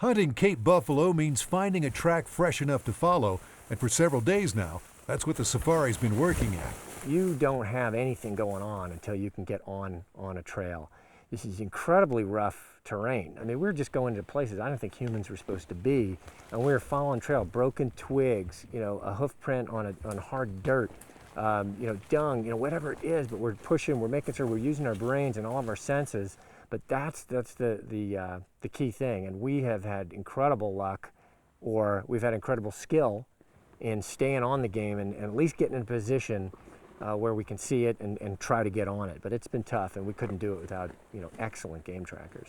Hunting Cape buffalo means finding a track fresh enough to follow, and for several days now, that's what the safari's been working at. You don't have anything going on until you can get on a trail. This is incredibly rough terrain. I mean, we're just going to places I don't think humans were supposed to be, and we're following trail, broken twigs, a hoof print on hard dirt, dung, whatever it is, but we're pushing, we're making sure we're using our brains and all of our senses. But that's the key thing, and we have had incredible luck, or we've had incredible skill in staying on the game and at least getting in a position where we can see it and try to get on it. But it's been tough, and we couldn't do it without excellent game trackers.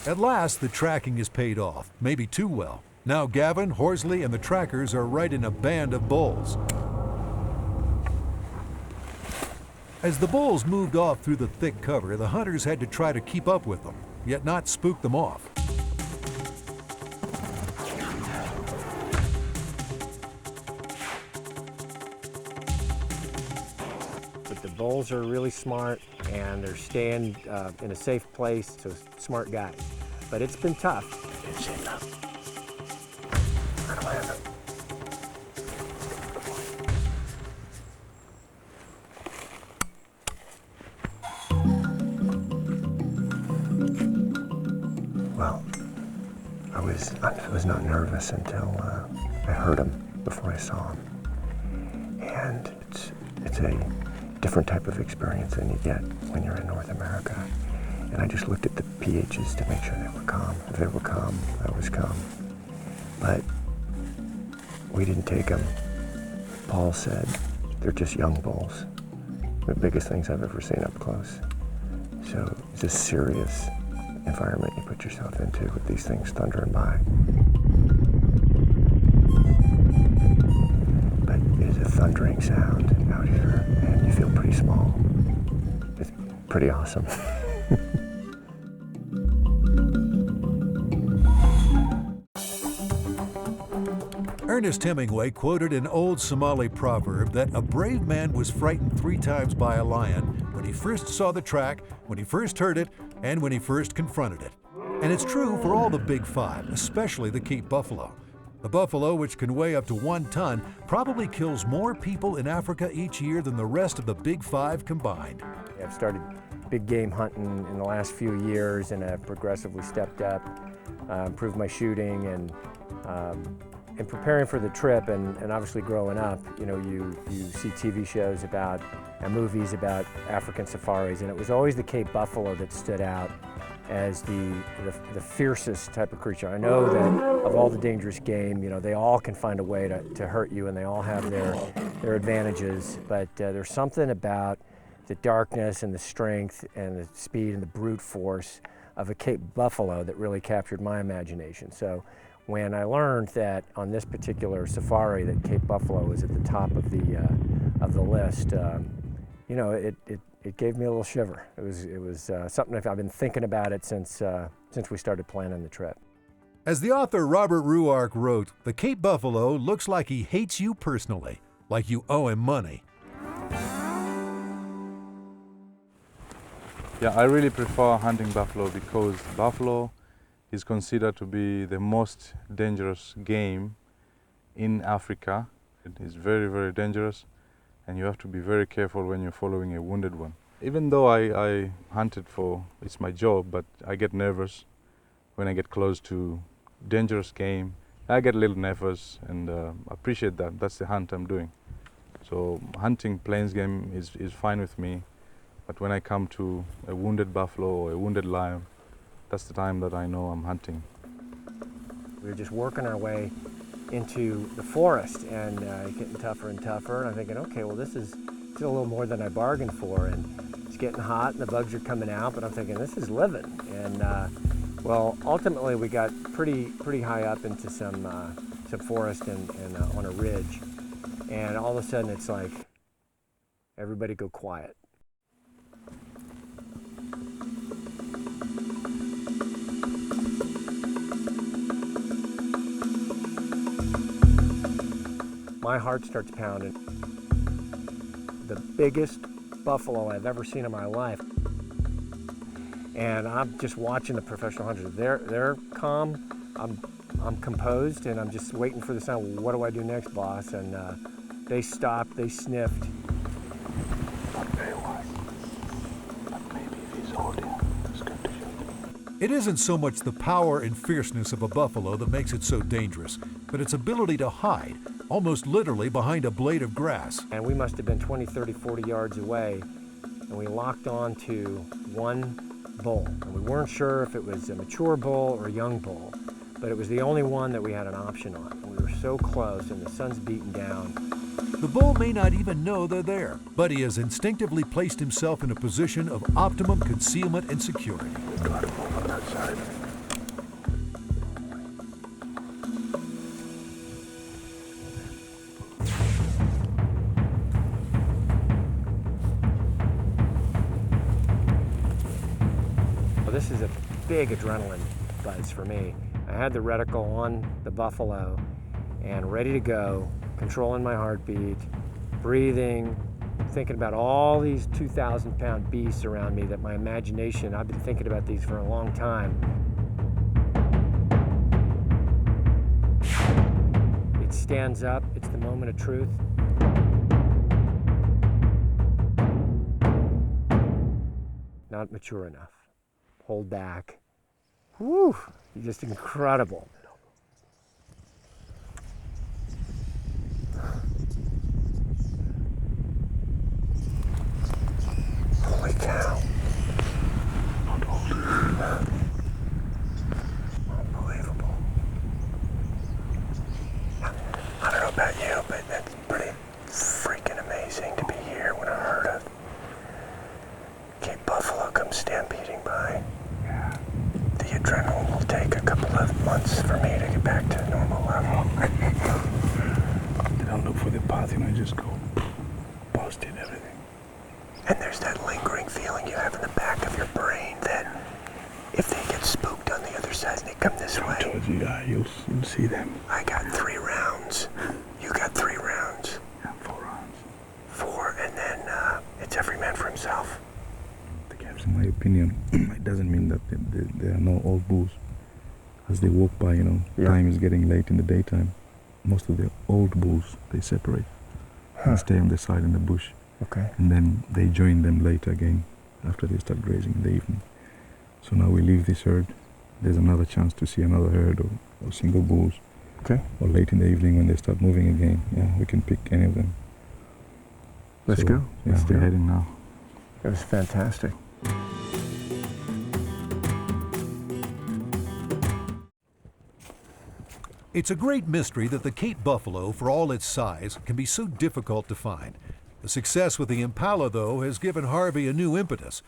At last, the tracking is paid off, maybe too well. Now Gavin, Horsley, and the trackers are right in a band of bulls. As the bulls moved off through the thick cover, the hunters had to try to keep up with them, yet not spook them off. But the bulls are really smart, and they're staying in a safe place, so smart guys. But it's been tough. Well, I was not nervous until I heard him before I saw him. And it's a different type of experience than you get when you're in North America. And I just looked at the pHs to make sure they were calm. If they were calm, I was calm. But we didn't take them. Paul said they're just young bulls. The biggest things I've ever seen up close. So it's a serious environment you put yourself into with these things thundering by. But it is a thundering sound out here, and you feel pretty small. It's pretty awesome. Ernest Hemingway quoted an old Somali proverb that a brave man was frightened 3 times by a lion: when he first saw the track, when he first heard it, and when he first confronted it. And it's true for all the big 5, especially the Cape buffalo. The buffalo, which can weigh up to 1 ton, probably kills more people in Africa each year than the rest of the big 5 combined. I've started big game hunting in the last few years, and I've progressively stepped up, improved my shooting, and in preparing for the trip and obviously growing up, you see TV shows about and movies about African safaris, and it was always the Cape buffalo that stood out as the fiercest type of creature. I know that of all the dangerous game, they all can find a way to hurt you, and they all have their advantages, but there's something about the darkness and the strength and the speed and the brute force of a Cape buffalo that really captured my imagination. So when I learned that on this particular safari that Cape buffalo was at the top of the list, it gave me a little shiver. It was something I've been thinking about it since we started planning the trip. As the author Robert Ruark wrote, the Cape buffalo looks like he hates you personally, like you owe him money. Yeah, I really prefer hunting buffalo because buffalo is considered to be the most dangerous game in Africa. It is very, very dangerous, and you have to be very careful when you're following a wounded one. Even though I hunted it's my job, but I get nervous when I get close to dangerous game. I get a little nervous, and appreciate that. That's the hunt I'm doing. So hunting plains game is fine with me, but when I come to a wounded buffalo or a wounded lion, that's the time that I know I'm hunting. We were just working our way into the forest and getting tougher and tougher. And I'm thinking, okay, well, this is a little more than I bargained for. And it's getting hot and the bugs are coming out, but I'm thinking, this is living. And well, ultimately we got pretty high up into some forest and on a ridge. And all of a sudden it's like, everybody go quiet. my heart starts pounding. The biggest buffalo I've ever seen in my life. And I'm just watching the professional hunters. They're calm, I'm composed, and I'm just waiting for the sound. What do I do next, boss? And they stopped, they sniffed. It isn't so much the power and fierceness of a buffalo that makes it so dangerous, but its ability to hide, almost literally behind a blade of grass. And we must have been 20, 30, 40 yards away, and we locked on to one bull. And we weren't sure if it was a mature bull or a young bull, but it was the only one that we had an option on. And we were so close, and the sun's beating down. The bull may not even know they're there, but he has instinctively placed himself in a position of optimum concealment and security. Got him on that side. Well, this is a big adrenaline buzz for me. I had the reticle on the buffalo and ready to go, controlling my heartbeat, breathing, thinking about all these 2,000-pound beasts around me that my imagination, I've been thinking about these for a long time. It stands up, it's the moment of truth. Not mature enough. Hold back. Whew, just incredible. Holy cow. Unbelievable. I don't know about you, but that's pretty freaking amazing to be here when I heard of Cape Buffalo come stampeding by. Yeah. The adrenaline will take a couple of months for me to get back to a normal level. They don't look for the path, I just go busted everything. And there's that lingering feeling you have in the back of your brain that if they get spooked on the other side and they come this I way. told you, yeah, you'll see them. I got 3 rounds. You got 3 rounds. Yeah, 4 rounds. 4, and then it's every man for himself. The calves, in my opinion, it doesn't mean that there are no old bulls. As they walk by, time is getting late in the daytime. Most of the old bulls, they separate and stay on the side in the bush. Okay. And then they join them later again after they start grazing in the evening. So now we leave this herd. There's another chance to see another herd or single bulls. Okay. Or late in the evening when they start moving again. Yeah, we can pick any of them. Let's So, go. Yeah, Let's do we're it. heading now. It was fantastic. It's a great mystery that the Cape buffalo, for all its size, can be so difficult to find. The success with the impala, though, has given Harvey a new impetus.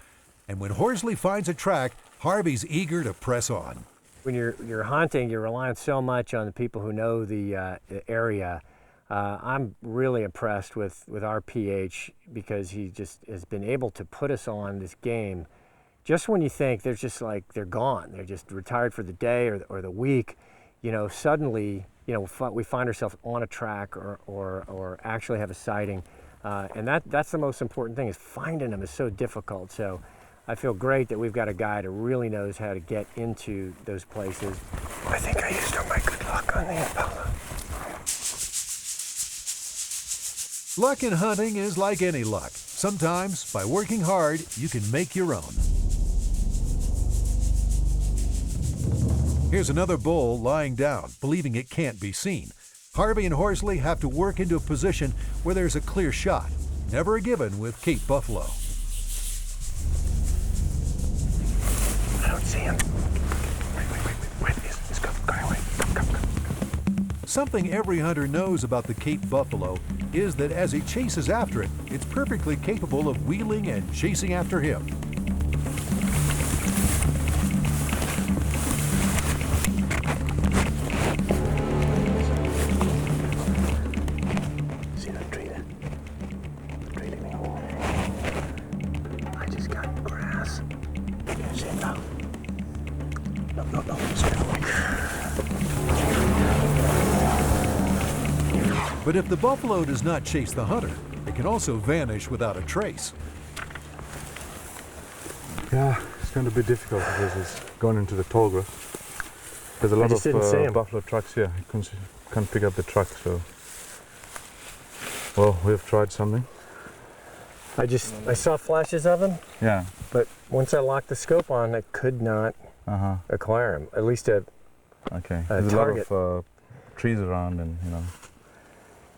And when Horsley finds a track, Harvey's eager to press on. When you're hunting, you're relying so much on the people who know the area. I'm really impressed with our PH because he just has been able to put us on this game. Just when you think they're just like, they're gone, they're just retired for the day or the week, suddenly, we find ourselves on a track or actually have a sighting. And that's the most important thing, is finding them is so difficult. So I feel great that we've got a guy that really knows how to get into those places. I think I used all my good luck on the impala. Luck in hunting is like any luck. Sometimes, by working hard, you can make your own. Here's another bull lying down, believing it can't be seen. Harvey and Horsley have to work into a position where there's a clear shot. Never a given with Cape buffalo. I don't see him. Wait. He's got away. Come. Something every hunter knows about the Cape buffalo is that as he chases after it, it's perfectly capable of wheeling and chasing after him. See that tree there? The tree leaving a hole. I just got grass. You see it now? No, stay away. But if the buffalo does not chase the hunter, it can also vanish without a trace. Yeah, it's going to be difficult because it's gone into the tall grass. There's a lot of buffalo tracks here. You can't pick up the track, so. Well, we've tried something. I saw flashes of him. Yeah. But once I locked the scope on, I could not acquire him. At least a There's target. a lot of trees around, and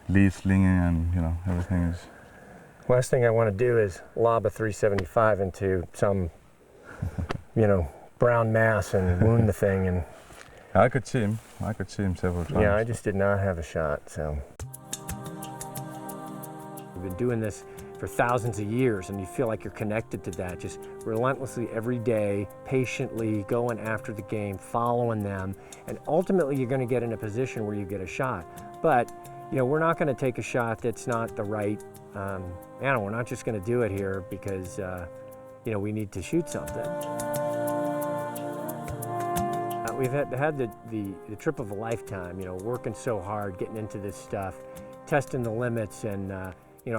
leaves slinging, and everything is. Last thing I want to do is lob a 375 into some, brown mass and wound the thing. And I could see him. I could see him several times. yeah, I just did not have a shot. So we've been doing this for thousands of years, and you feel like you're connected to that, just relentlessly every day, patiently going after the game, following them, and ultimately you're going to get in a position where you get a shot. But we're not going to take a shot that's not the right animal. We're not just going to do it here because we need to shoot something. We've had the trip of a lifetime, working so hard, getting into this stuff, testing the limits, and I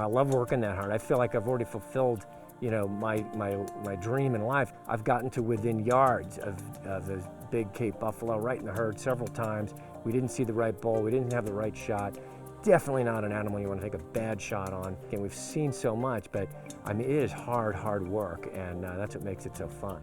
love working that hard. I feel like I've already fulfilled, my dream in life. I've gotten to within yards of the big Cape buffalo, right in the herd several times. We didn't see the right bull. We didn't have the right shot. Definitely not an animal you want to take a bad shot on. And we've seen so much, but it is hard work, and that's what makes it so fun.